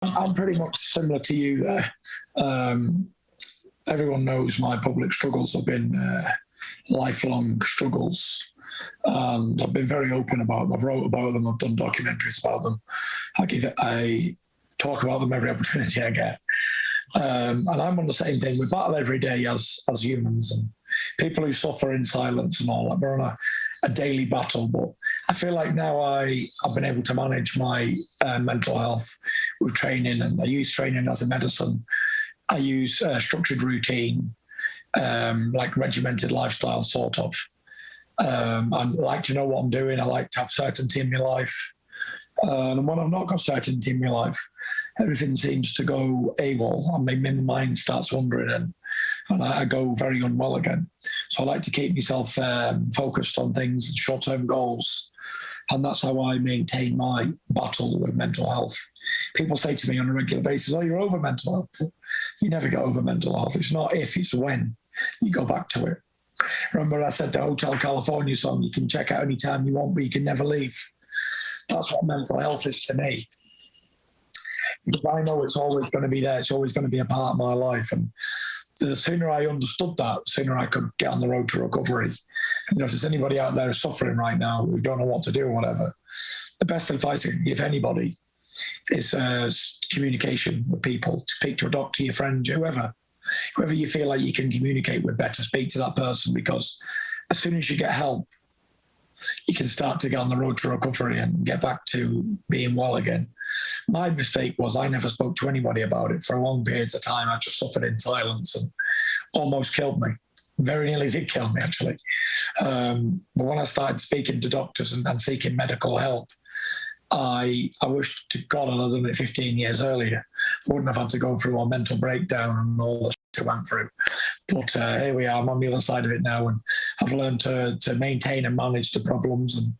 I'm pretty much similar to you there. Everyone knows my public struggles have been lifelong struggles. And I've been very open about them. I've wrote about them. I've done documentaries about them. I talk about them every opportunity I get. And I'm on the same thing. We battle every day as humans, and people who suffer in silence and all that. We're on a daily battle. But I feel like now I've been able to manage my mental health with training, and I use training as a medicine. I use structured routine, like regimented lifestyle, sort of. I like to know what I'm doing. I like to have certainty in my life. And when I've not got certainty in my life, everything seems to go AWOL, and my mind starts wandering, and I go very unwell again. So I like to keep myself focused on things, short-term goals, and that's how I maintain my battle with mental health. People say to me on a regular basis, "Oh, you're over mental health." You never get over mental health. It's not if, it's when you go back to it. Remember I said the Hotel California song, you can check out any time you want, but you can never leave. That's what mental health is to me. Because I know it's always going to be there. It's always going to be a part of my life. And the sooner I understood that, the sooner I could get on the road to recovery. You know, if there's anybody out there suffering right now who don't know what to do or whatever, the best advice I can give anybody is communication with people. Speak to a doctor, your friend, whoever you feel like you can communicate with better, speak to that person, because as soon as you get help, you can start to get on the road to recovery and get back to being well again. My mistake was I never spoke to anybody about it for long periods of time. I just suffered in silence and almost killed me. Very nearly did kill me, actually. But when I started speaking to doctors and seeking medical help, I wish to God I'd done it 15 years earlier. I wouldn't have had to go through a mental breakdown and all the shit I went through. But here we are, I'm on the other side of it now, and I've learned to maintain and manage the problems. And,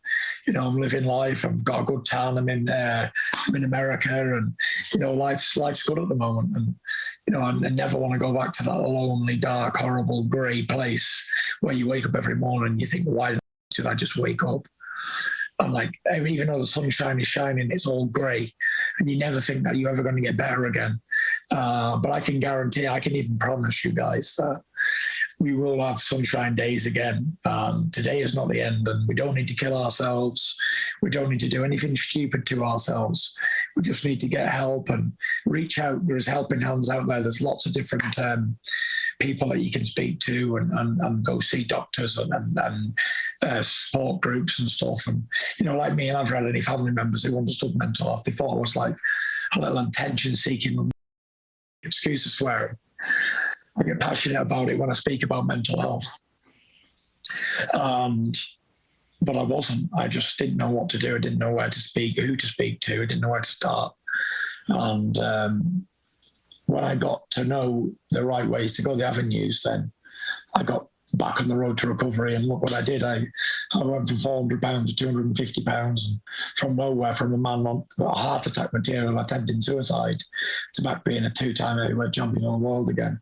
you know, I'm living life. I've got a good town. I'm in America, and, you know, life's good at the moment. And, you know, I never want to go back to that lonely, dark, horrible, grey place where you wake up every morning and you think, why did I just wake up? And like, even though the sunshine is shining, it's all grey, and you never think that you're ever going to get better again. But I can guarantee, I can even promise you guys that we will have sunshine days again. Today is not the end, and we don't need to kill ourselves. We don't need to do anything stupid to ourselves. We just need to get help and reach out. There's helping hands out there. There's lots of different people that you can speak to, and go see doctors and support groups and stuff. And, you know, like me, and I've had any family members who understood mental health. They thought I was like a little attention-seeking, excuse the swearing. I get passionate about it when I speak about mental health. But I wasn't. I just didn't know what to do. I didn't know where to speak, who to speak to. I didn't know where to start. And when I got to know the right ways to go, the avenues, then I got back on the road to recovery. And look what I did. I went from 400 pounds to 250 pounds, and from nowhere, from a man on a heart attack material attempting suicide, to back being a 2-time heavyweight champion of the world again.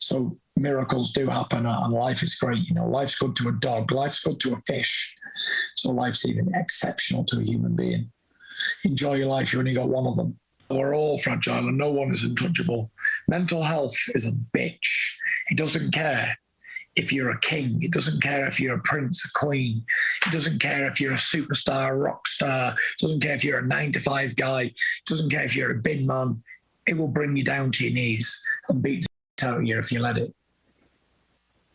So miracles do happen, and life is great. You know, life's good to a dog, life's good to a fish. So life's even exceptional to a human being. Enjoy your life. You only got one of them. We're all fragile, and no one is untouchable. Mental health is a bitch. It doesn't care if you're a king. It doesn't care if you're a prince, a queen. It doesn't care if you're a superstar, a rock star. It doesn't care if you're a 9-to-5 guy. It doesn't care if you're a bin man. It will bring you down to your knees and beat the shit out of you if you let it.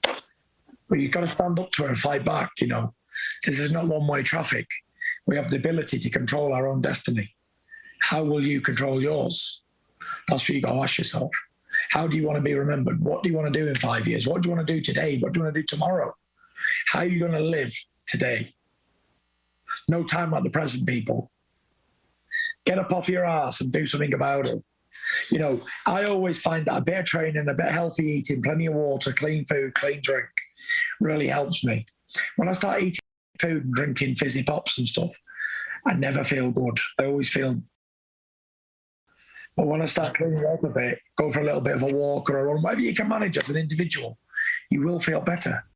But you've got to stand up to it and fight back, you know. This is not one-way traffic. We have the ability to control our own destiny. How will you control yours? That's what you've got to ask yourself. How do you want to be remembered? What do you want to do in 5 years? What do you want to do today? What do you want to do tomorrow? How are you going to live today? No time like the present, people. Get up off your ass and do something about it. You know, I always find that a bit of training, a bit of healthy eating, plenty of water, clean food, clean drink really helps me. When I start eating food and drinking fizzy pops and stuff, I never feel good. I always feel. But when I start cleaning up a bit, go for a little bit of a walk or a run, whatever you can manage as an individual, you will feel better.